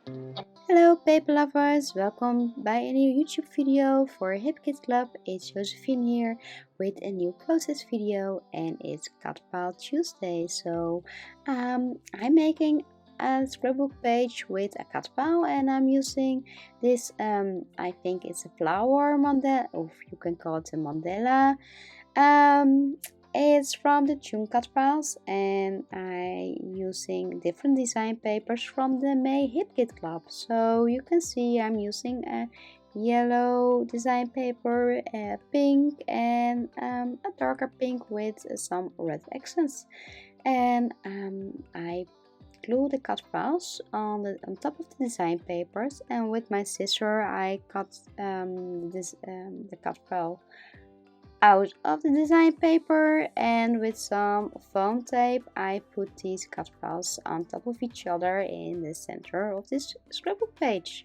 Hallo paperlovers, welkom bij een nieuwe YouTube video voor Hip Kids Club. It's Josefine here with a new process video and it's Cut File Tuesday. So I'm making a scrapbook page with a cut file and I'm using this, I think it's a flower mandala, or you can call it a mandala. It's from the Tune cut files and I using different design papers from the May Hip Kit Club. So you can see I'm using a yellow design paper, a pink and a darker pink with some red accents. And I glue the cut files on top of the design papers, and with my scissor I cut the cut file out of the design paper, and with some foam tape I put these cut files on top of each other in the center of this scrapbook page.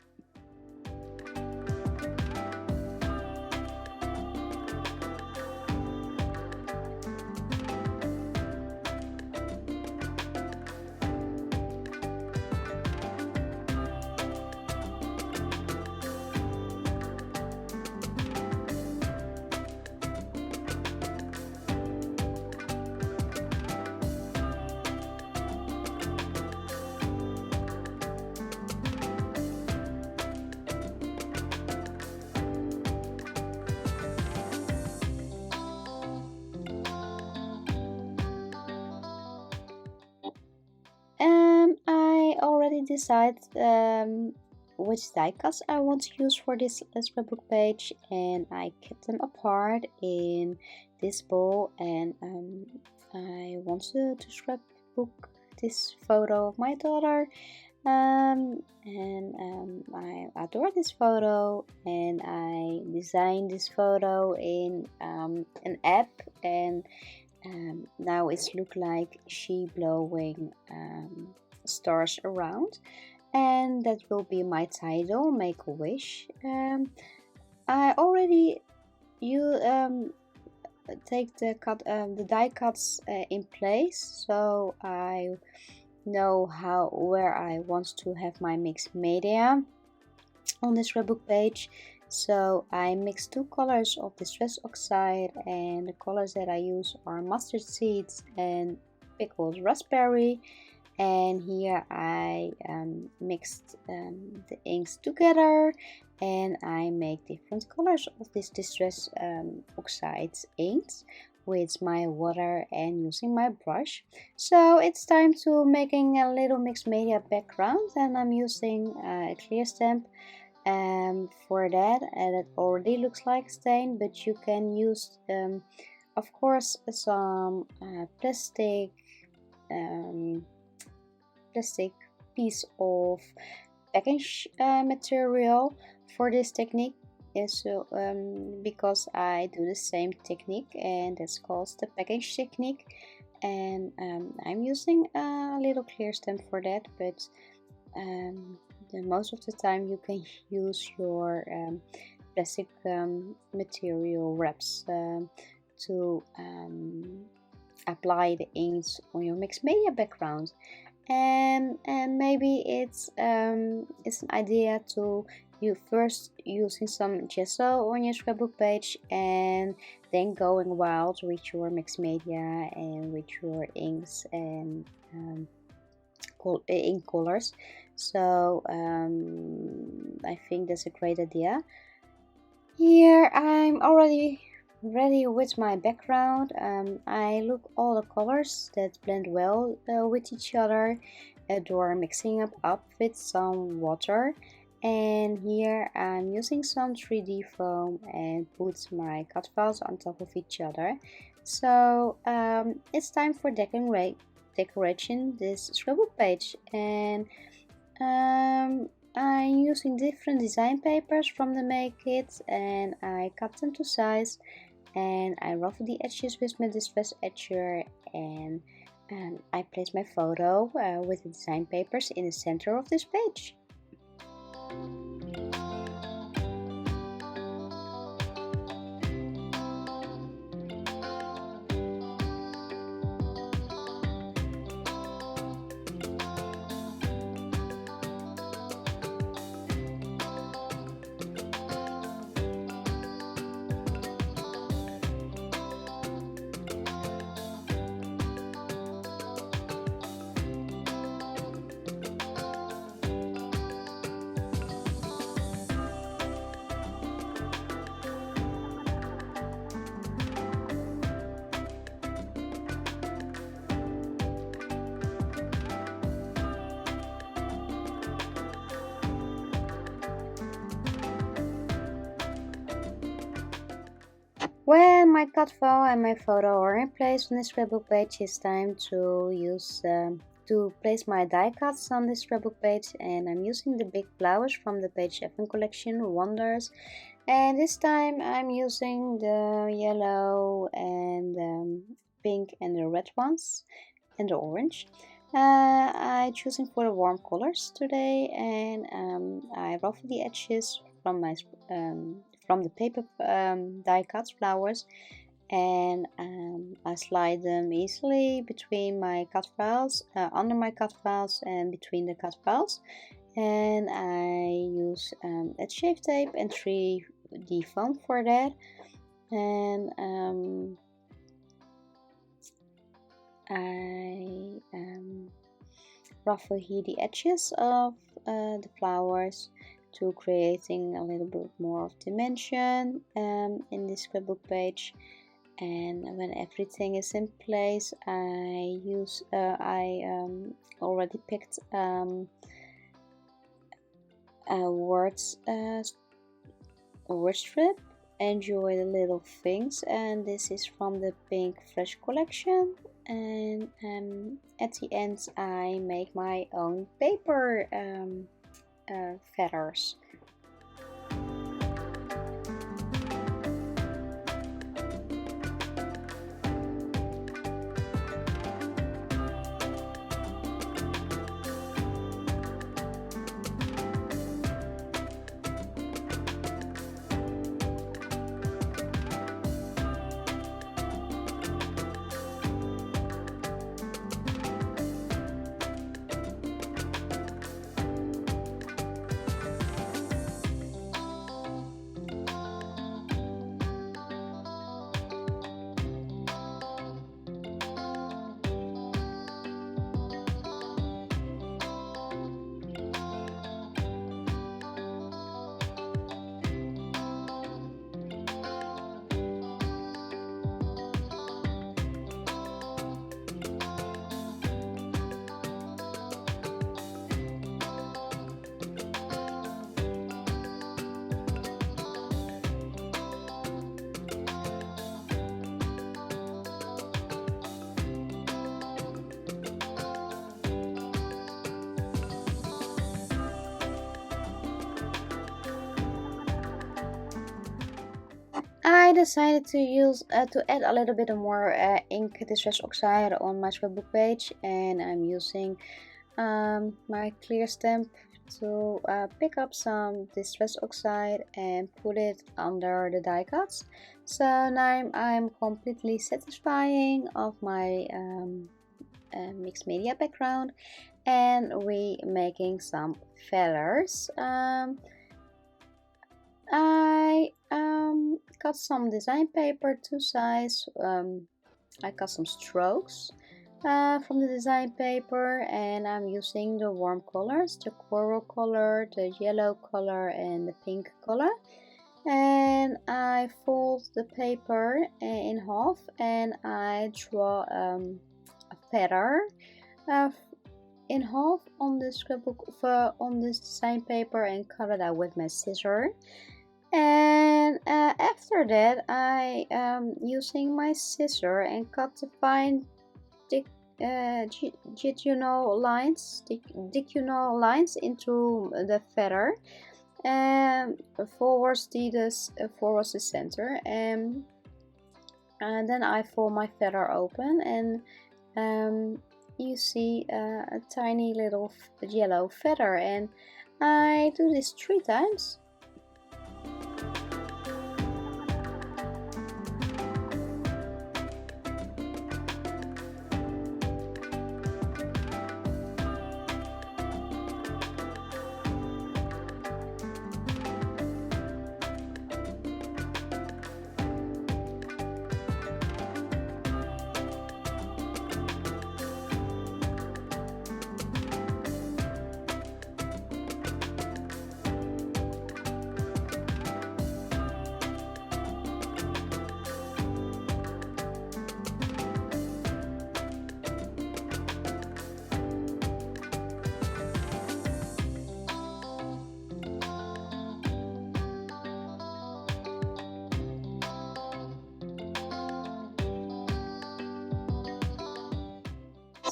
I already decided which die cuts I want to use for this scrapbook page, and I kept them apart in this bowl, and I want to scrapbook this photo of my daughter, and I adore this photo, and I designed this photo in an app, and now it's look like she blowing stars around, and that will be my title, Make a Wish. I already take the die cuts in place, so I know where I want to have my mixed media on this scrapbook page. So I mixed two colors of distress oxide, and the colors that I use are mustard seeds and pickled raspberry. And here I mixed the inks together, and I make different colors of this distress oxide inks with my water and using my brush. So it's time to making a little mixed media background, and I'm using a clear stamp for that, and it already looks like stain, but you can use of course some plastic piece of package material for this technique. So because I do the same technique, and that's called the package technique, and I'm using a little clear stamp for that, but most of the time you can use your plastic material wraps to apply the inks on your mixed media background. And maybe it's an idea to you first using some gesso on your scrapbook page, and then going wild with your mixed media and with your inks and ink colors. So I think that's a great idea. Here I'm already ready with my background. I look all the colors that blend well with each other, adore mixing up with some water, and here I'm using some 3D foam and put my cut files on top of each other. So it's time for decoration this scrapbook page, and I'm using different design papers from the May kit, and I cut them to size, and I ruffle the edges with my distress etcher, and I place my photo with the design papers in the center of this page. When my cut file and my photo are in place on the scrapbook page, it's time to use to place my die cuts on the scrapbook page, and I'm using the big flowers from the Page Hoeven collection, Wonders. And this time I'm using the yellow and pink and the red ones and the orange. I'm choosing for the warm colors today, and I ruffle the edges from my from the paper die cut flowers, and I slide them easily between my cut files, under my cut files and between the cut files. And I use a shape tape and 3D foam for that. And I ruffle here the edges of the flowers to creating a little bit more of dimension in this scrapbook page. And when everything is in place, I already picked a word strip. Enjoy the little things, and this is from the Pink Fresh collection. And at the end I make my own paper feathers. I decided to use to add a little bit more ink distress oxide on my scrapbook page, and I'm using my clear stamp to pick up some distress oxide and put it under the die cuts. So now I'm completely satisfying of my mixed media background, and we making some feathers. I cut some design paper to size. I cut some strokes from the design paper, and I'm using the warm colors, the coral color, the yellow color and the pink color. And I fold the paper in half, and I draw a feather in half on the scrapbook on this design paper and cut it out with my scissor. And after that I using my scissor and cut the fine diagonal lines into the feather, and forwards the center, and then I fold my feather open, and you see a tiny little yellow feather, and I do this 3 times.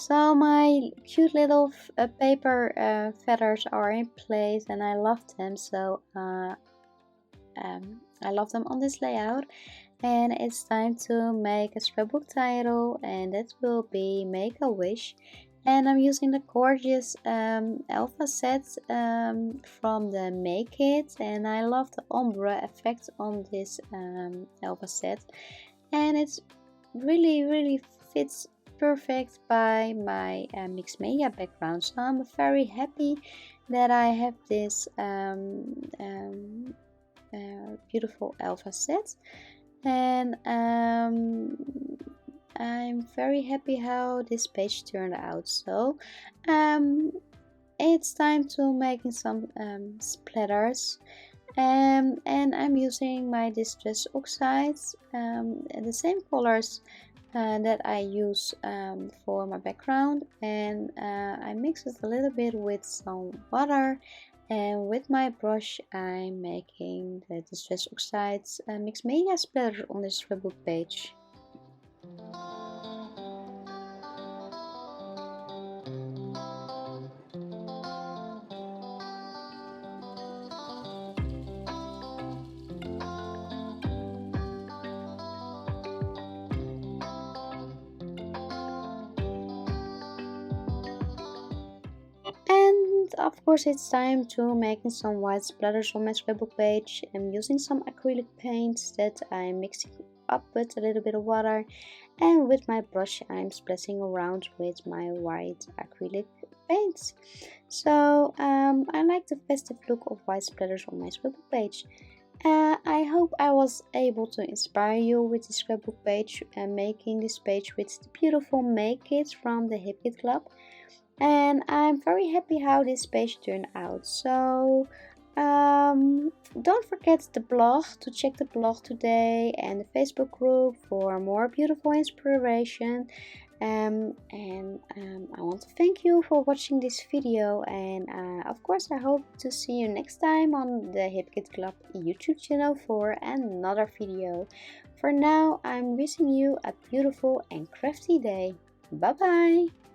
So my cute little paper feathers are in place and I love them. So I love them on this layout. And it's time to make a scrapbook title, and that will be Make a Wish. And I'm using the gorgeous alpha set from the May kit, and I love the ombre effect on this alpha set, and it's really fits perfect by my mixed media background. So I'm very happy that I have this beautiful alpha set, and I'm very happy how this page turned out. So it's time to making some splatters, and I'm using my distress oxides, the same colors that I use for my background, and I mix it a little bit with some water, and with my brush I'm making the distress oxides mixed media splatter on this scrapbook page. And of course it's time to making some white splatters on my scrapbook page. I'm using some acrylic paints that I'm mixing up with a little bit of water, and with my brush I'm splashing around with my white acrylic paints. So I like the festive look of white splatters on my scrapbook page. I hope I was able to inspire you with the scrapbook page and making this page with the beautiful May kits from the Hip Kit Club. And I'm very happy how this page turned out. So don't forget the blog, to check the blog today, and the Facebook group for more beautiful inspiration. I want to thank you for watching this video, and of course I hope to see you next time on the Hip Kit Club YouTube channel for another video. For now, I'm wishing you a beautiful and crafty day. Bye bye!